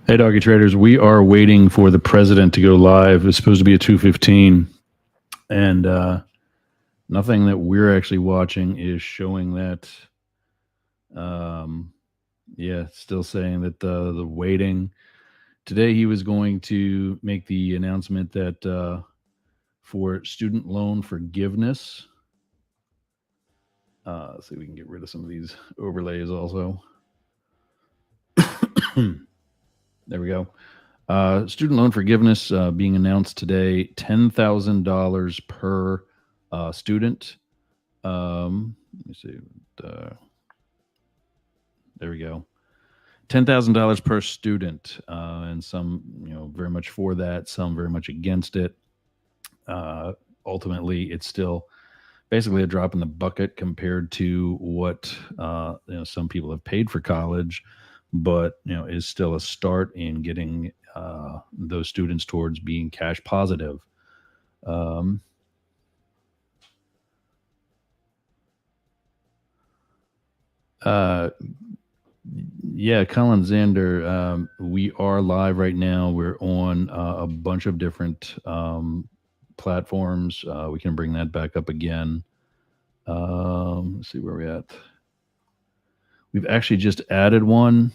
Hey, Doggy Traders, we are waiting for the president to go live. It's supposed to be at 2:15, and nothing that we're actually watching is showing that. Yeah, still saying that the waiting. Today he was going to make the announcement that for student loan forgiveness, let's see if we can get rid of some of these overlays also. There we go. Student loan forgiveness being announced today, $10,000 per student. Let me see. There we go. $10,000 per student, and some, very much for that, some very much against it. Ultimately, it's still basically a drop in the bucket compared to what some people have paid for college, but is still a start in getting those students towards being cash positive. Yeah, Colin Zander, we are live right now. We're on a bunch of different platforms. We can bring that back up again. Let's see where we're at. We've actually just added one.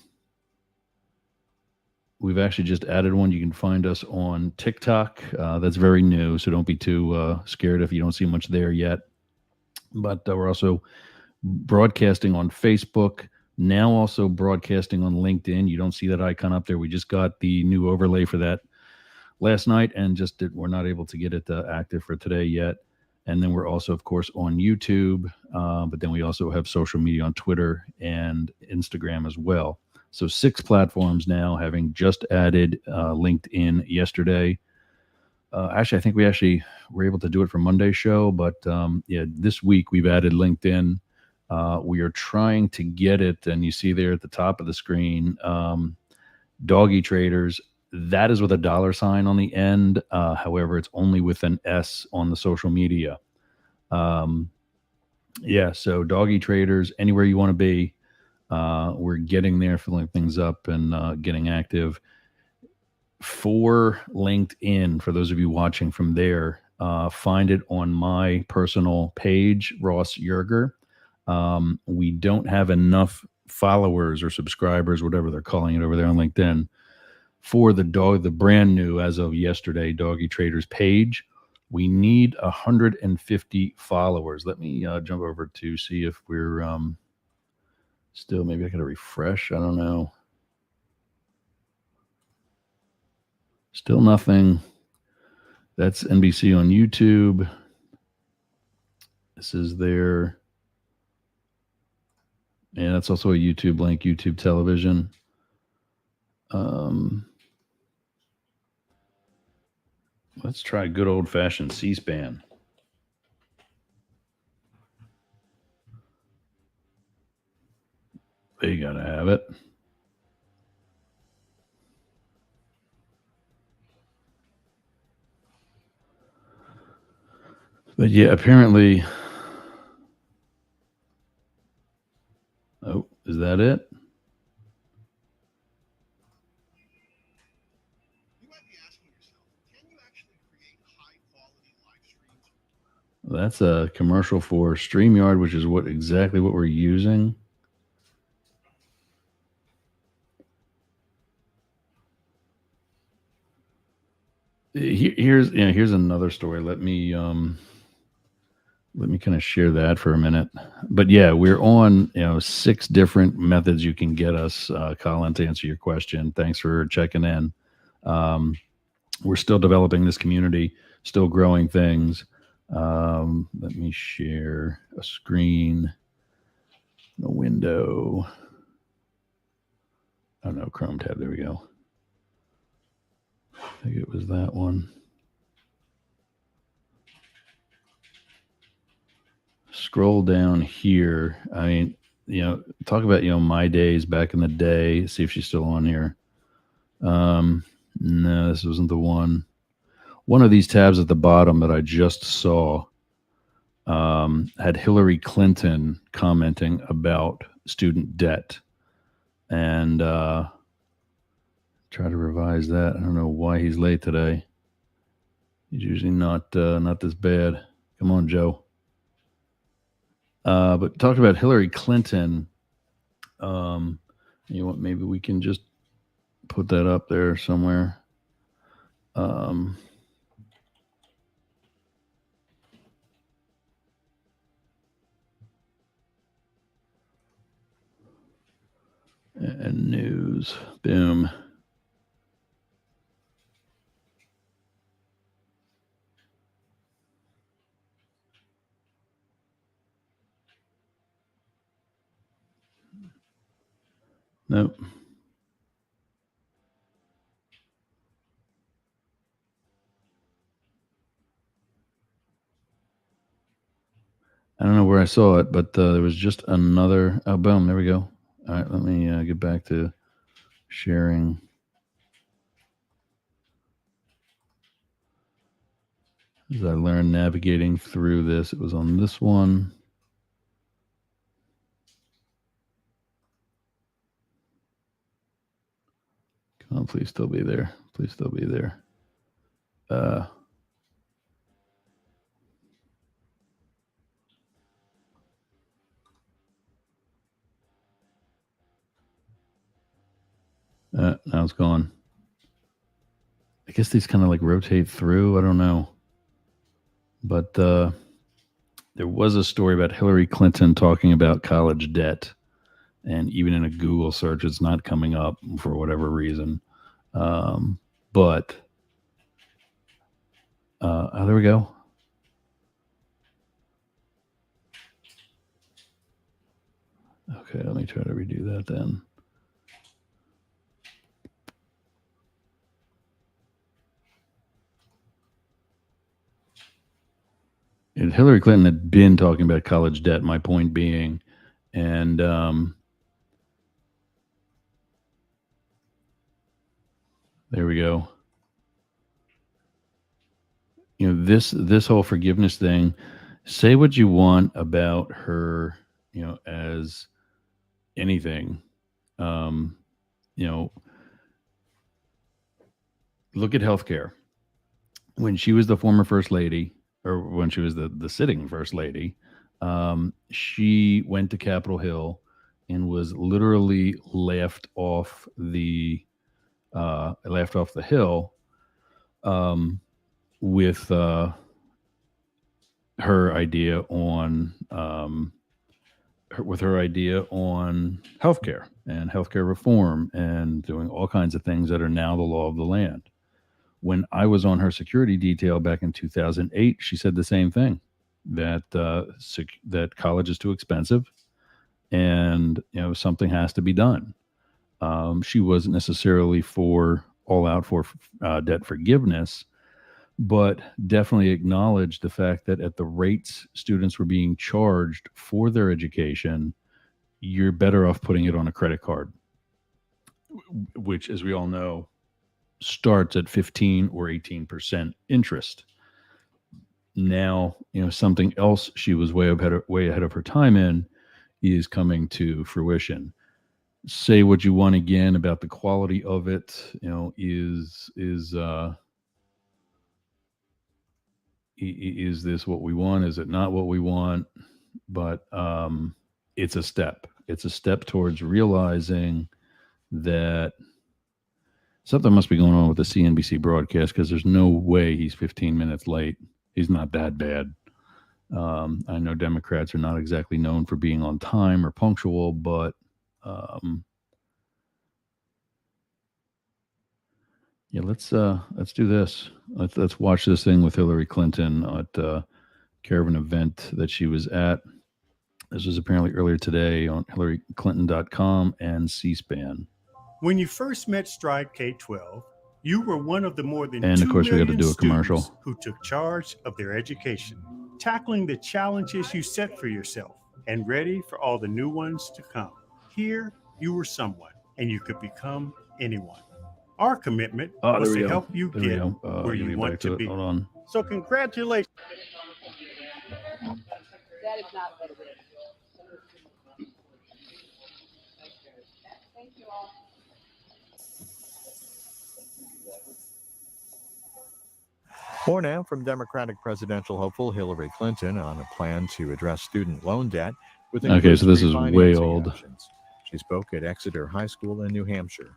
You can find us on TikTok. That's very new, so don't be too scared if you don't see much there yet. But we're also broadcasting on Facebook, now also broadcasting on LinkedIn. You don't see that icon up there. We just got the new overlay for that last night, and we're not able to get it active for today yet. And then we're also, of course, on YouTube, but then we also have social media on Twitter and Instagram as well. So 6 platforms now, having just added LinkedIn yesterday. Actually, I think we were able to do it for Monday's show, but this week we've added LinkedIn. We are trying to get it, and you see there at the top of the screen, Doggy Traders. That is with a $sign on the end. However, it's only with an S on the social media. So Doggy Traders, anywhere you want to be, we're getting there, filling things up and getting active. For LinkedIn, for those of you watching from there, find it on my personal page, Ross Yerger. We don't have enough followers or subscribers, whatever they're calling it over there on LinkedIn, for the brand new, as of yesterday, Doggy Traders page. We need 150 followers. Let me jump over to see if we're still, maybe I got to refresh. I don't know. Still nothing. That's NBC on YouTube. This is their, and that's also a YouTube link, YouTube television. Let's try good old-fashioned C-SPAN. They gotta have it. But yeah, apparently. Oh, is that it? That's a commercial for StreamYard, which is exactly what we're using. Here's another story. Let me kind of share that for a minute. But yeah, we're on 6 different methods you can get us, Colin, to answer your question. Thanks for checking in. Um, we're still developing this community, still growing things. Let me share a screen, a window. Oh no, Chrome tab. There we go. I think it was that one. Scroll down here. I mean, talk about my days back in the day. See if she's still on here. No, this wasn't the one. One of these tabs at the bottom that I just saw had Hillary Clinton commenting about student debt, and try to revise that. I don't know why he's late today. He's usually not this bad. Come on, Joe. But talked about Hillary Clinton. You know what? Maybe we can just put that up there somewhere. And news. Boom. Nope. I don't know where I saw it, but there was just another. Oh, boom. There we go. All right. Let me get back to sharing. As I learned navigating through this, it was on this one. Come on, please still be there. Please still be there. Now it's gone. I guess these kind of like rotate through. I don't know. But there was a story about Hillary Clinton talking about college debt. And even in a Google search, it's not coming up for whatever reason. But there we go. Okay, let me try to redo that then. And Hillary Clinton had been talking about college debt, my point being, and there we go. This whole forgiveness thing. Say what you want about her, as anything. Um, you know, look at healthcare. When she was the former first lady, or when she was the sitting first lady, she went to Capitol Hill and was literally laughed off the hill with her idea on her idea on healthcare and healthcare reform and doing all kinds of things that are now the law of the land. When I was on her security detail back in 2008, she said the same thing, that that college is too expensive, and something has to be done. She wasn't necessarily for all out for debt forgiveness, but definitely acknowledged the fact that at the rates students were being charged for their education, you're better off putting it on a credit card, which, as we all know, starts at 15 or 18% interest. now, something else she was way ahead of her time in is coming to fruition. Say what you want again about the quality of it. Is this what we want? Is it not what we want? But it's a step. It's a step towards realizing that something must be going on with the CNBC broadcast, because there's no way he's 15 minutes late. He's not that bad. I know Democrats are not exactly known for being on time or punctual, but um, yeah, let's do this. Let's watch this thing with Hillary Clinton at care of an event that she was at. This was apparently earlier today on HillaryClinton.com and C-SPAN. When you first met Stride K-12, you were one of the more than And of 2 course, we got to million do a students commercial. who took charge of their education, tackling the challenges you set for yourself and ready for all the new ones to come. Here, you were someone, and you could become anyone. Our commitment was to help you get where you want to be. Hold on. So congratulations. That is not what it is. Thank you all. More now from Democratic presidential hopeful Hillary Clinton on a plan to address student loan debt with Okay, so this is way refinancing old. options. She spoke at Exeter High School in New Hampshire.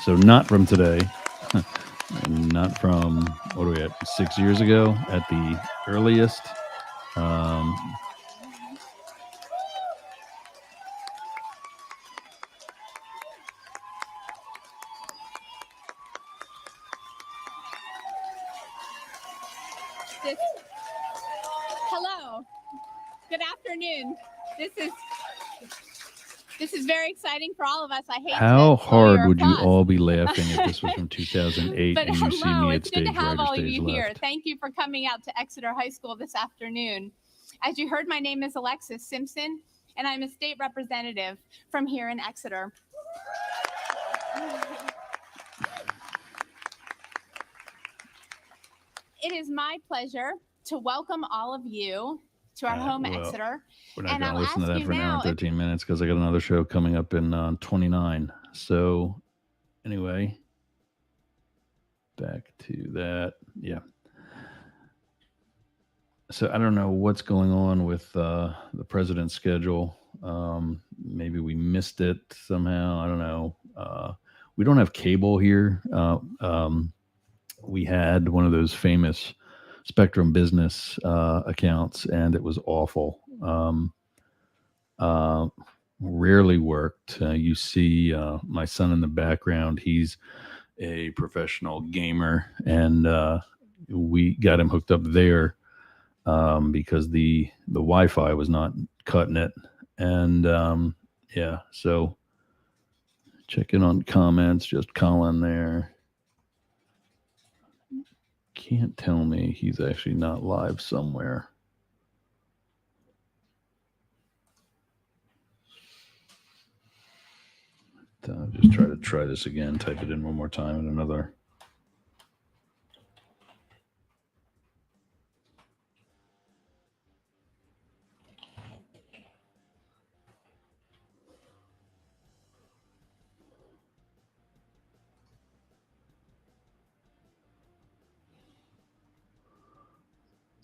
So not from today, not from, what are we at, 6 years ago at the earliest. Hello. Good afternoon. This is very exciting for all of us. I hate How to slow hard your would you applause. all be laughing if this was from 2008 But and you see hello, me at it's good stage to have right or all of stage you here. left? Thank you for coming out to Exeter High School this afternoon. As you heard, my name is Alexis Simpson, and I'm a state representative from here in Exeter. It is my pleasure to welcome all of you to our home, Exeter. We're not And going to I'll listen to ask that you for an hour now and 13 minutes because I got another show coming up in 29. So anyway, back to that. Yeah. So I don't know what's going on with the president's schedule. Maybe we missed it somehow. I don't know. We don't have cable here. We had one of those famous Spectrum Business accounts, and it was awful. Rarely worked. You see my son in the background. He's a professional gamer, and we got him hooked up there because the Wi-Fi was not cutting it. And yeah, so check in on comments. Just Colin there. Can't tell me he's actually not live somewhere. Just try this again. Type it in one more time in another.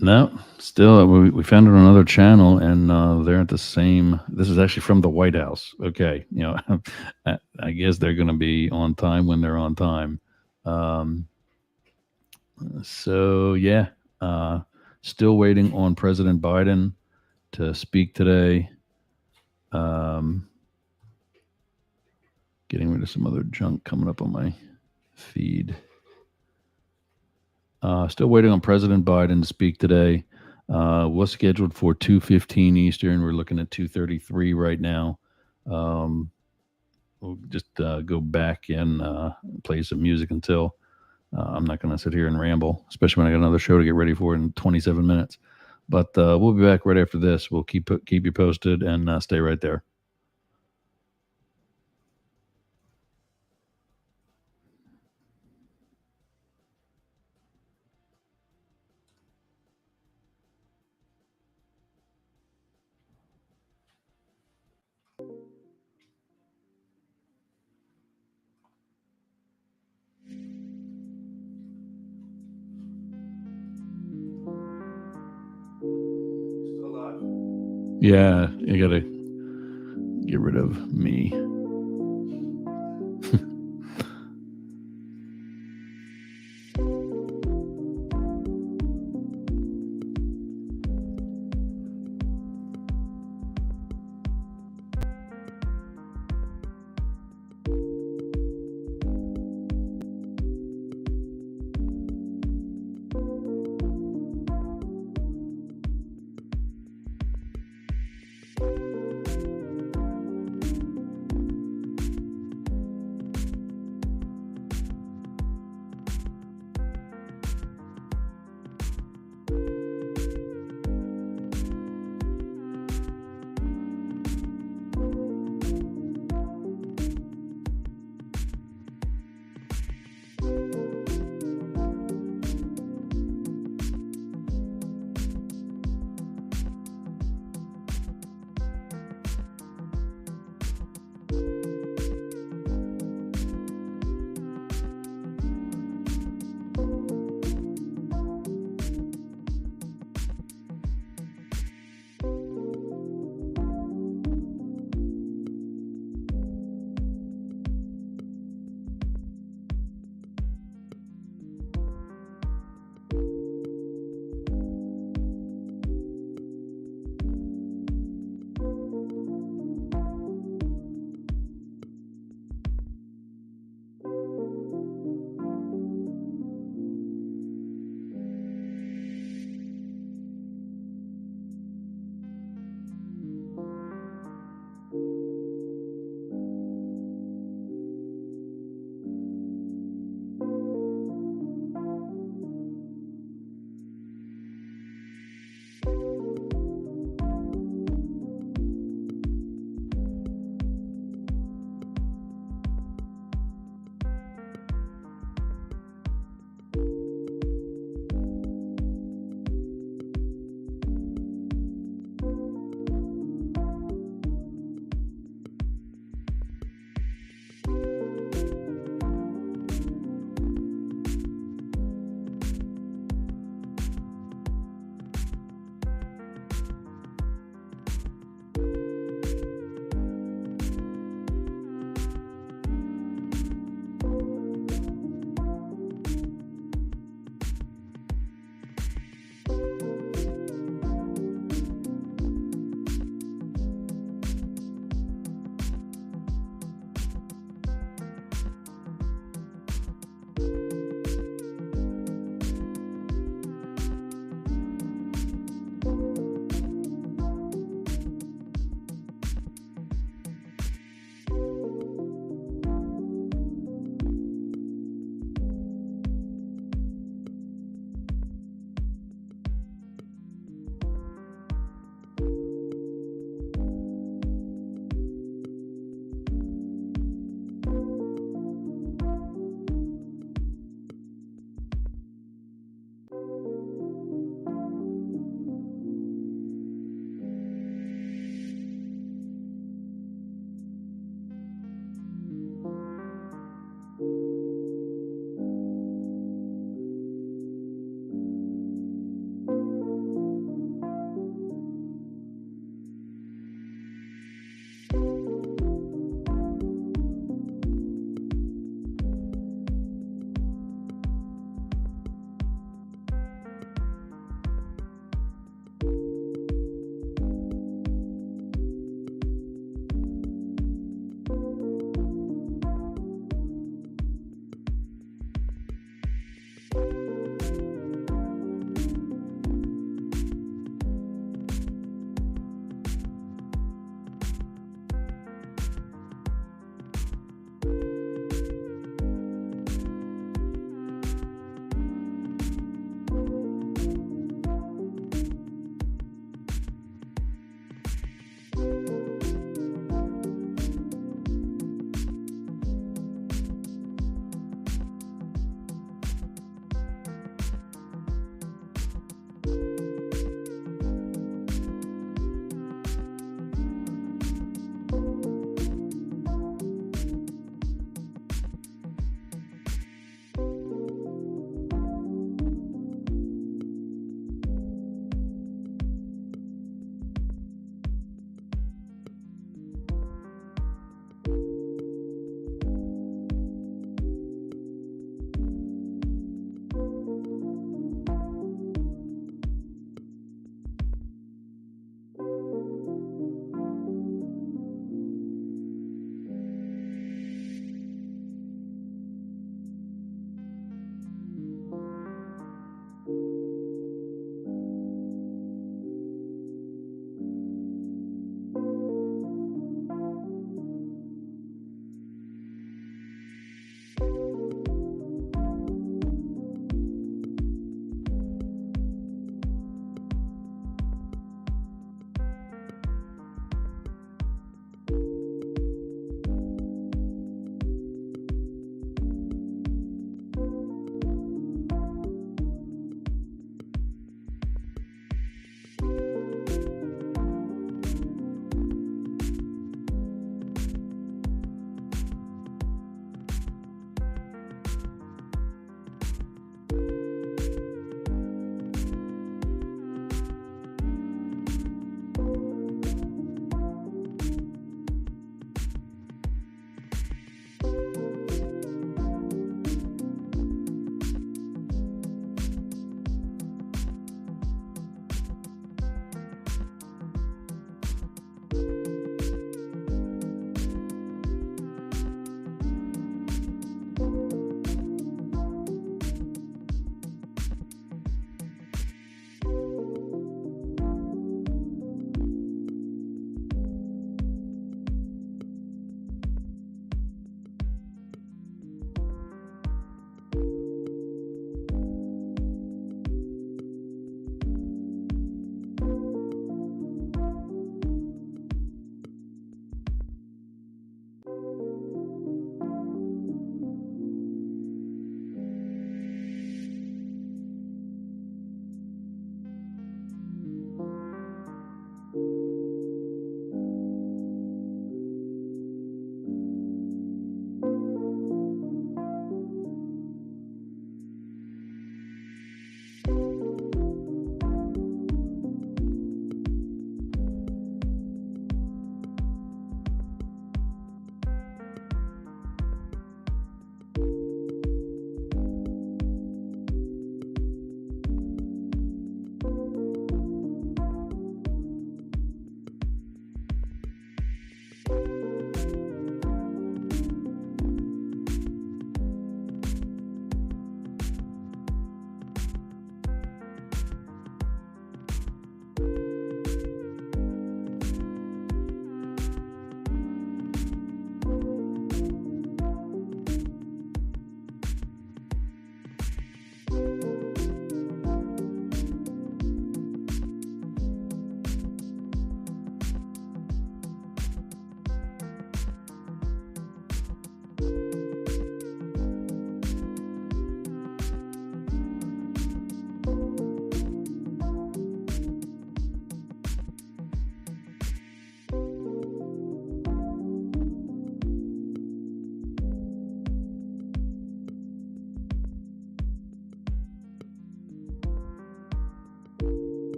No, still, we found it on another channel, and they're at the same. This is actually from the White House. Okay, I guess they're going to be on time when they're on time. So yeah, still waiting on President Biden to speak today. Getting rid of some other junk coming up on my feed. Still waiting on President Biden to speak today. Was scheduled for 2:15 Eastern. We're looking at 2:33 right now. We'll just go back and play some music until. I'm not going to sit here and ramble, especially when I got another show to get ready for in 27 minutes. But we'll be back right after this. We'll keep you posted and stay right there. Yeah, you gotta get rid of me.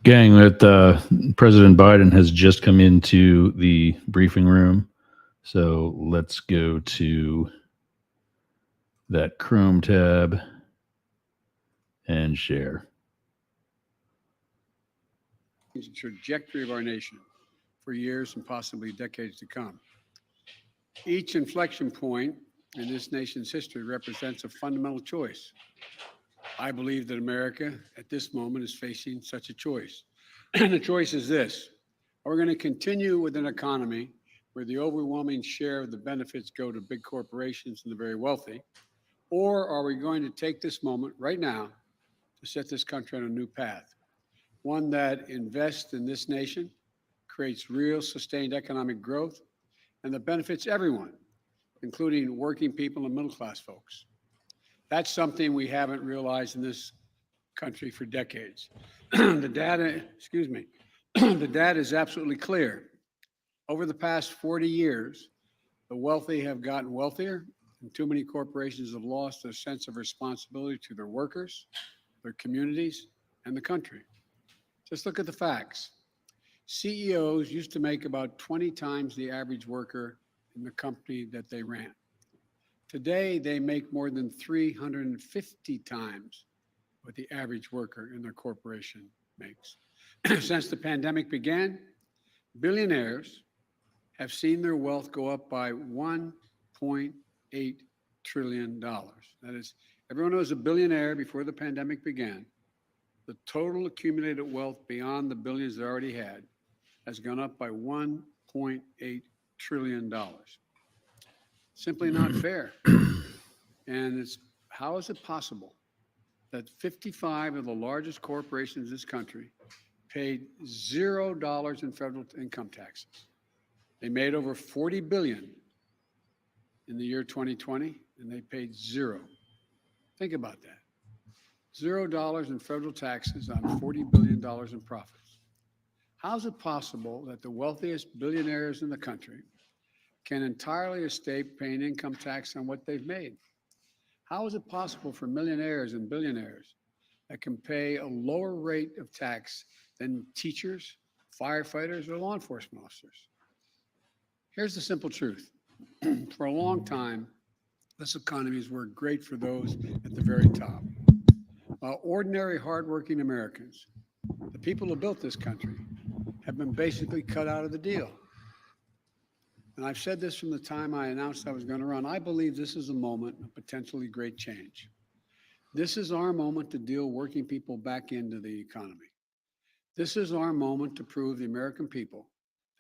Gang, that President Biden has just come into the briefing room. So let's go to that Chrome tab and share. The trajectory of our nation for years and possibly decades to come. Each inflection point in this nation's history represents a fundamental choice. I believe that America at this moment is facing such a choice. And the choice is this: are we going to continue with an economy where the overwhelming share of the benefits go to big corporations and the very wealthy? Or are we going to take this moment right now to set this country on a new path? One that invests in this nation, creates real sustained economic growth, and that benefits everyone, including working people and middle-class folks. That's something we haven't realized in this country for decades. The data is absolutely clear. Over the past 40 years, the wealthy have gotten wealthier, and too many corporations have lost their sense of responsibility to their workers, their communities, and the country. Just look at the facts. CEOs used to make about 20 times the average worker in the company that they ran. Today, they make more than 350 times what the average worker in their corporation makes. Since the pandemic began, billionaires have seen their wealth go up by $1.8 trillion. That is, everyone was a billionaire before the pandemic began. The total accumulated wealth beyond the billions they already had has gone up by $1.8 trillion. Simply not fair. And how is it possible that 55 of the largest corporations in this country paid $0 in federal income taxes? They made over $40 billion in the year 2020, and they paid zero. Think about that. $0 in federal taxes on $40 billion in profits. How is it possible that the wealthiest billionaires in the country can entirely escape paying income tax on what they've made? How is it possible for millionaires and billionaires that can pay a lower rate of tax than teachers, firefighters, or law enforcement officers? Here's the simple truth. For a long time, this economy has worked great for those at the very top. While ordinary, hardworking Americans, the people who built this country, have been basically cut out of the deal. And I've said this from the time I announced I was going to run. I believe this is a moment of potentially great change. This is our moment to deal working people back into the economy. This is our moment to prove the American people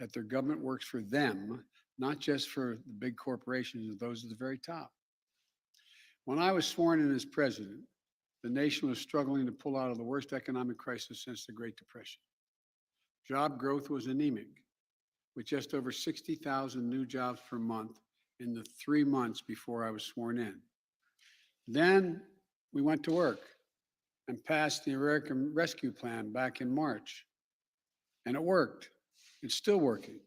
that their government works for them, not just for the big corporations and those at the very top. When I was sworn in as president, the nation was struggling to pull out of the worst economic crisis since the Great Depression. Job growth was anemic, with just over 60,000 new jobs per month in the 3 months before I was sworn in. Then we went to work and passed the American Rescue Plan back in March. And it worked. It's still working.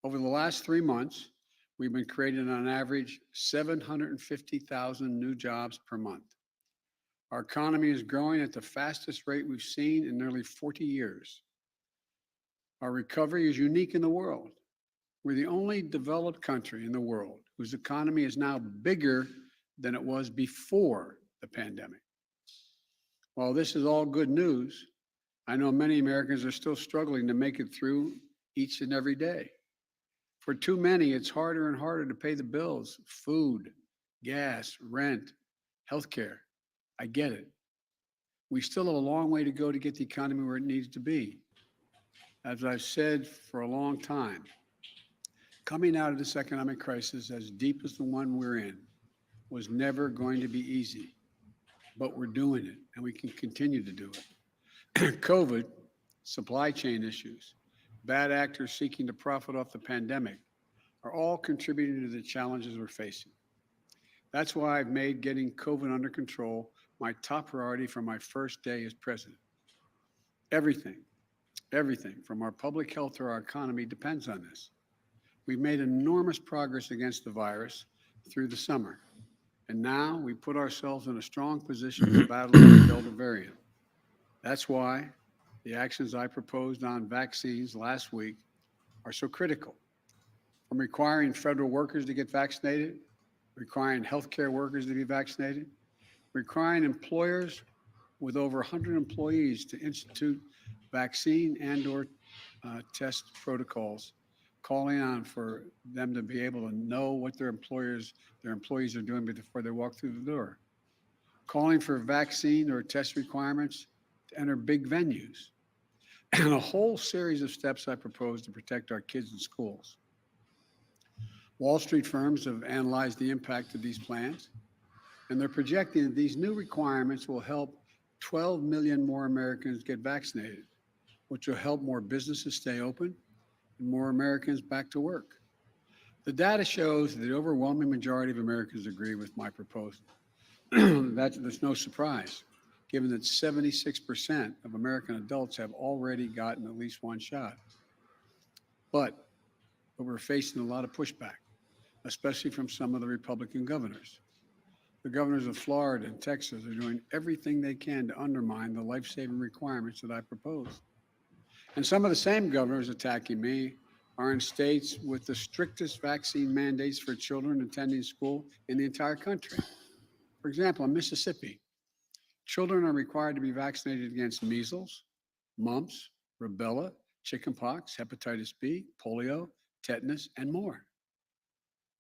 Over the last 3 months, we've been creating on average 750,000 new jobs per month. Our economy is growing at the fastest rate we've seen in nearly 40 years. Our recovery is unique in the world. We're the only developed country in the world whose economy is now bigger than it was before the pandemic. While this is all good news, I know many Americans are still struggling to make it through each and every day. For too many, it's harder and harder to pay the bills, food, gas, rent, healthcare. I get it. We still have a long way to go to get the economy where it needs to be. As I've said for a long time, coming out of this economic crisis as deep as the one we're in was never going to be easy, but we're doing it and we can continue to do it. COVID, supply chain issues, bad actors seeking to profit off the pandemic are all contributing to the challenges we're facing. That's why I've made getting COVID under control my top priority from my first day as president. Everything from our public health to our economy depends on this. We've made enormous progress against the virus through the summer, and now we put ourselves in a strong position to battle the Delta variant. That's why the actions I proposed on vaccines last week are so critical. From requiring federal workers to get vaccinated, requiring healthcare workers to be vaccinated, requiring employers with over 100 employees to institute vaccine and/or test protocols, calling on for them to be able to know what their employees are doing before they walk through the door, calling for vaccine or test requirements to enter big venues, and a whole series of steps I propose to protect our kids in schools. Wall Street firms have analyzed the impact of these plans, and they're projecting that these new requirements will help 12 million more Americans get vaccinated, which will help more businesses stay open and more Americans back to work. The data shows that the overwhelming majority of Americans agree with my proposal. There's no surprise, given that 76% of American adults have already gotten at least one shot. But we're facing a lot of pushback, especially from some of the Republican governors. The governors of Florida and Texas are doing everything they can to undermine the life-saving requirements that I propose. And some of the same governors attacking me are in states with the strictest vaccine mandates for children attending school in the entire country. For example, in Mississippi, children are required to be vaccinated against measles, mumps, rubella, chickenpox, hepatitis B, polio, tetanus, and more.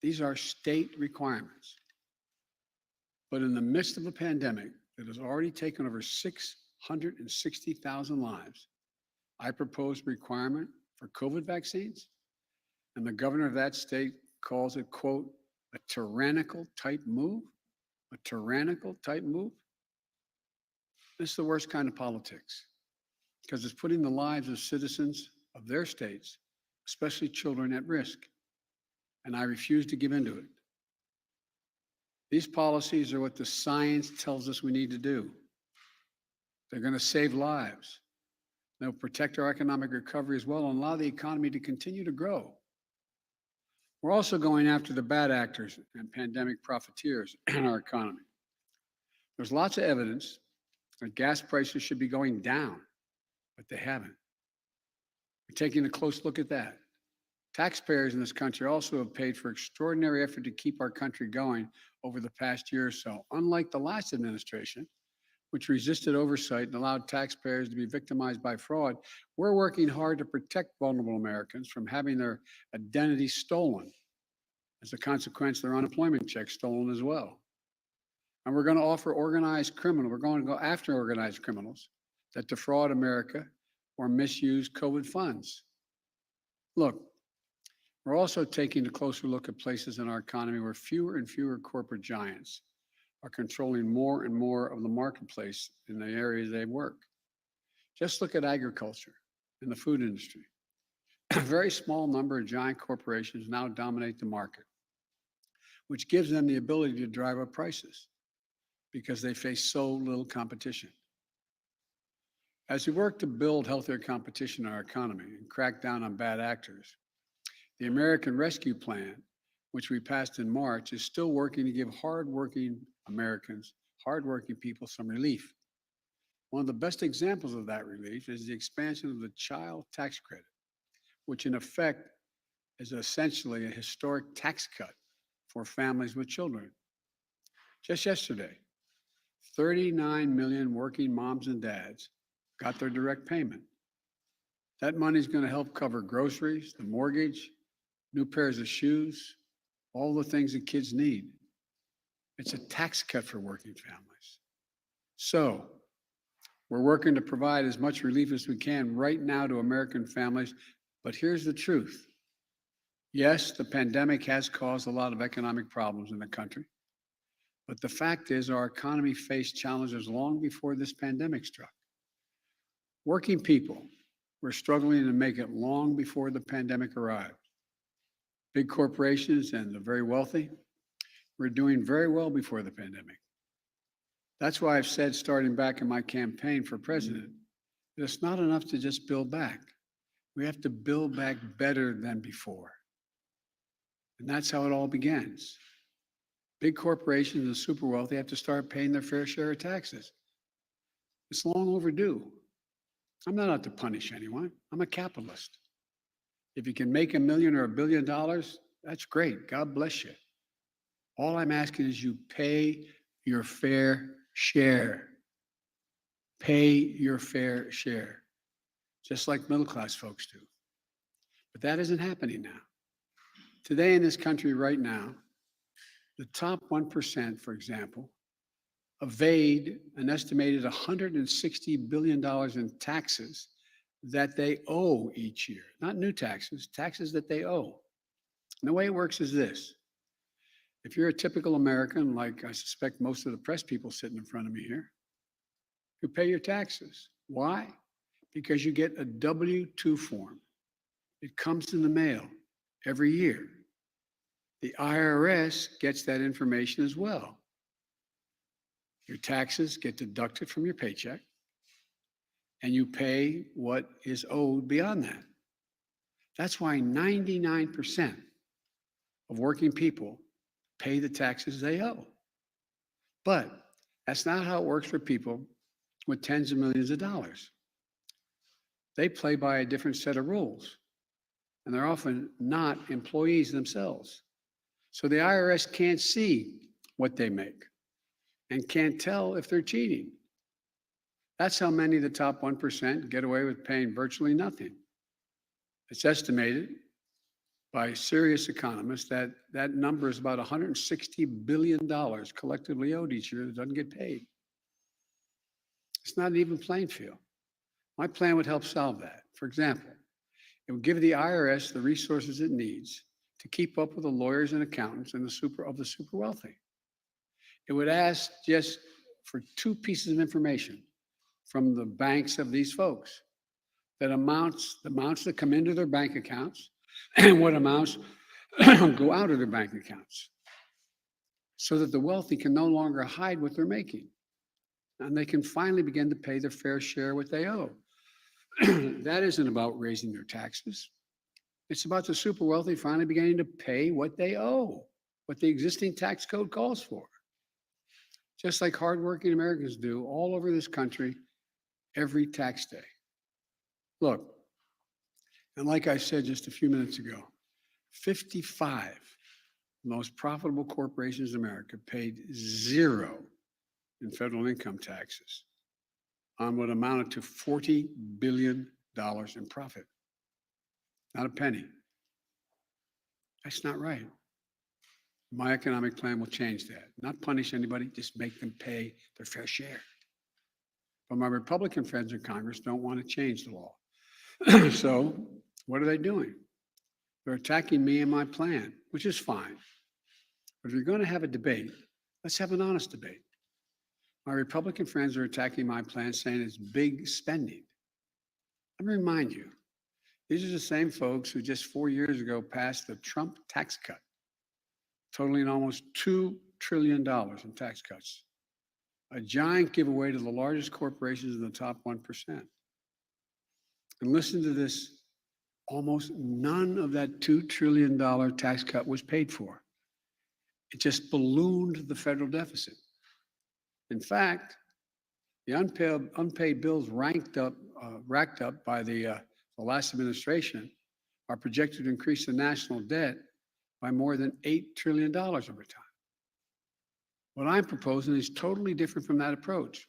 These are state requirements. But in the midst of a pandemic that has already taken over 660,000 lives, I propose a requirement for COVID vaccines, and the governor of that state calls it, quote, a tyrannical type move, a tyrannical type move. This is the worst kind of politics because it's putting the lives of citizens of their states, especially children, at risk. And I refuse to give into it. These policies are what the science tells us we need to do. They're going to save lives. They'll protect our economic recovery as well and allow the economy to continue to grow. We're also going after the bad actors and pandemic profiteers in our economy. There's lots of evidence that gas prices should be going down, but they haven't. We're taking a close look at that. Taxpayers in this country also have paid for extraordinary effort to keep our country going over the past year or so. Unlike the last administration, which resisted oversight and allowed taxpayers to be victimized by fraud, we're working hard to protect vulnerable Americans from having their identity stolen. As a consequence, their unemployment checks stolen as well. And we're going to offer organized criminals, we're going to go after organized criminals that defraud America or misuse COVID funds. Look, we're also taking a closer look at places in our economy where fewer and fewer corporate giants are controlling more and more of the marketplace in the areas they work. Just look at agriculture and the food industry. A very small number of giant corporations now dominate the market, which gives them the ability to drive up prices because they face so little competition. As we work to build healthier competition in our economy and crack down on bad actors, the American Rescue Plan, which we passed in March, is still working to give hardworking Americans, hardworking people, some relief. One of the best examples of that relief is the expansion of the child tax credit, which in effect is essentially a historic tax cut for families with children. Just yesterday, 39 million working moms and dads got their direct payment. That money is going to help cover groceries, the mortgage, new pairs of shoes, all the things that kids need. It's a tax cut for working families. So we're working to provide as much relief as we can right now to American families. But here's the truth. Yes, the pandemic has caused a lot of economic problems in the country. But the fact is our economy faced challenges long before this pandemic struck. Working people were struggling to make it long before the pandemic arrived. Big corporations and the very wealthy were doing very well before the pandemic. That's why I've said, starting back in my campaign for president, that it's not enough to just build back. We have to build back better than before. And that's how it all begins. Big corporations and super wealthy have to start paying their fair share of taxes. It's long overdue. I'm not out to punish anyone. I'm a capitalist. If you can make $1 million or $1 billion, that's great. God bless you. All I'm asking is you pay your fair share. Pay your fair share, just like middle class folks do. But that isn't happening now. Today in this country right now, the top 1%, for example, evade an estimated $160 billion in taxes that they owe each year. Not new taxes, taxes that they owe. And the way it works is this. If you're a typical American, like I suspect most of the press people sitting in front of me here, you pay your taxes. Why? Because you get a W-2 form. It comes in the mail every year. The IRS gets that information as well. Your taxes get deducted from your paycheck, and you pay what is owed beyond that. That's why 99% of working people pay the taxes they owe. But that's not how it works for people with tens of millions of dollars. They play by a different set of rules, and they're often not employees themselves. So the IRS can't see what they make and can't tell if they're cheating. That's how many of the top 1% get away with paying virtually nothing. It's estimated by serious economists that that number is about $160 billion collectively owed each year that doesn't get paid. It's not an even playing field. My plan would help solve that. For example, it would give the IRS the resources it needs to keep up with the lawyers and accountants and the super wealthy. It would ask just for 2 pieces of information from the banks of these folks, that amounts, the amounts that come into their bank accounts and what amounts go out of their bank accounts, so that the wealthy can no longer hide what they're making, and they can finally begin to pay their fair share what they owe. That isn't about raising their taxes. It's about the super wealthy finally beginning to pay what they owe, what the existing tax code calls for. Just like hardworking Americans do all over this country every tax day. Look, and like I said just a few minutes ago, 55 most profitable corporations in America paid 0 in federal income taxes on what amounted to $40 billion in profit. Not a penny. That's not right. My economic plan will change that. Not punish anybody, just make them pay their fair share. But my Republican friends in Congress don't want to change the law. So what are they doing? They're attacking me and my plan, which is fine. But if you're going to have a debate, let's have an honest debate. My Republican friends are attacking my plan, saying it's big spending. Let me remind you, these are the same folks who just 4 years ago passed the Trump tax cut, totaling almost $2 trillion in tax cuts. A giant giveaway to the largest corporations in the top 1%. And listen to this, almost none of that $2 trillion tax cut was paid for. It just ballooned the federal deficit. In fact, the unpaid bills racked up by the last administration are projected to increase the national debt by more than $8 trillion over time. What I'm proposing is totally different from that approach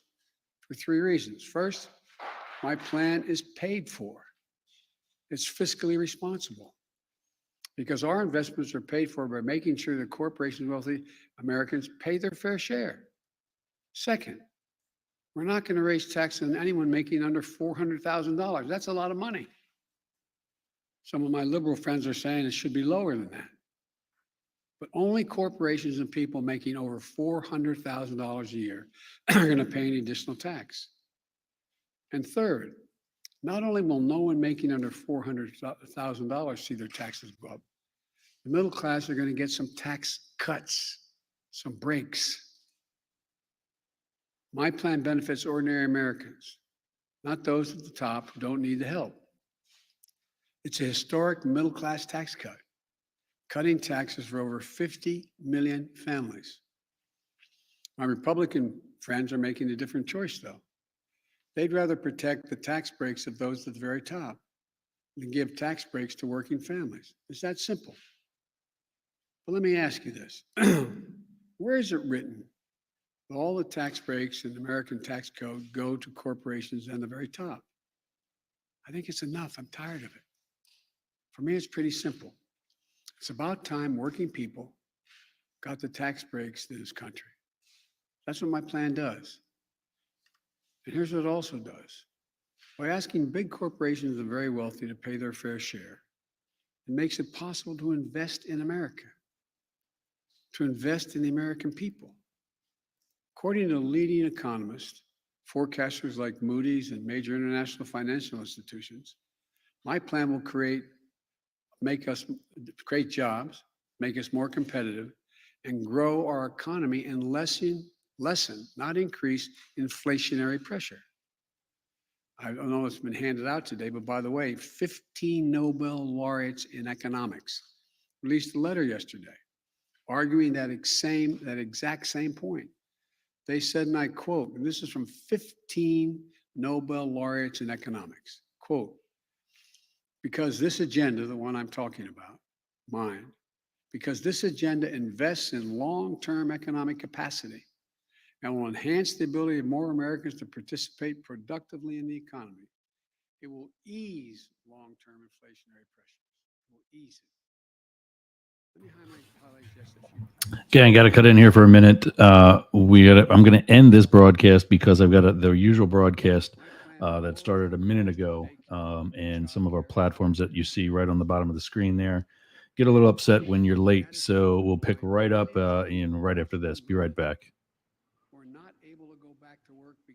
for 3 reasons. First, my plan is paid for. It's fiscally responsible because our investments are paid for by making sure that corporations and wealthy Americans pay their fair share. Second, we're not going to raise taxes on anyone making under $400,000. That's a lot of money. Some of my liberal friends are saying it should be lower than that. But only corporations and people making over $400,000 a year are going to pay any additional tax. And third, not only will no one making under $400,000 see their taxes go up, the middle class are going to get some tax cuts, some breaks. My plan benefits ordinary Americans, not those at the top who don't need the help. It's a historic middle class tax cut, cutting taxes for over 50 million families. My Republican friends are making a different choice, though. They'd rather protect the tax breaks of those at the very top than give tax breaks to working families. It's that simple. But let me ask you this. Where is it written that all the tax breaks in the American tax code go to corporations and the very top? I think it's enough. I'm tired of it. For me, it's pretty simple. It's about time working people got the tax breaks in this country. That's what my plan does. And here's what it also does. By asking big corporations and the very wealthy to pay their fair share, it makes it possible to invest in America, to invest in the American people. According to leading economists, forecasters like Moody's and major international financial institutions, my plan will create jobs, make us more competitive, and grow our economy and lessen, not increase, inflationary pressure. I don't know if it's been handed out today, but by the way, 15 Nobel laureates in economics released a letter yesterday arguing that exact same point. They said, and I quote, and this is from 15 Nobel laureates in economics, quote, because this agenda, the one I'm talking about, mine, because this agenda invests in long-term economic capacity and will enhance the ability of more Americans to participate productively in the economy. It will ease long-term inflationary pressures. It will ease it. Let me highlight just a few. Okay, I got to cut in here for a minute. I'm going to end this broadcast because I've got the usual broadcast that started a minute ago, and some of our platforms that you see right on the bottom of the screen there get a little upset when you're late. So we'll pick right up right after this. Be right back.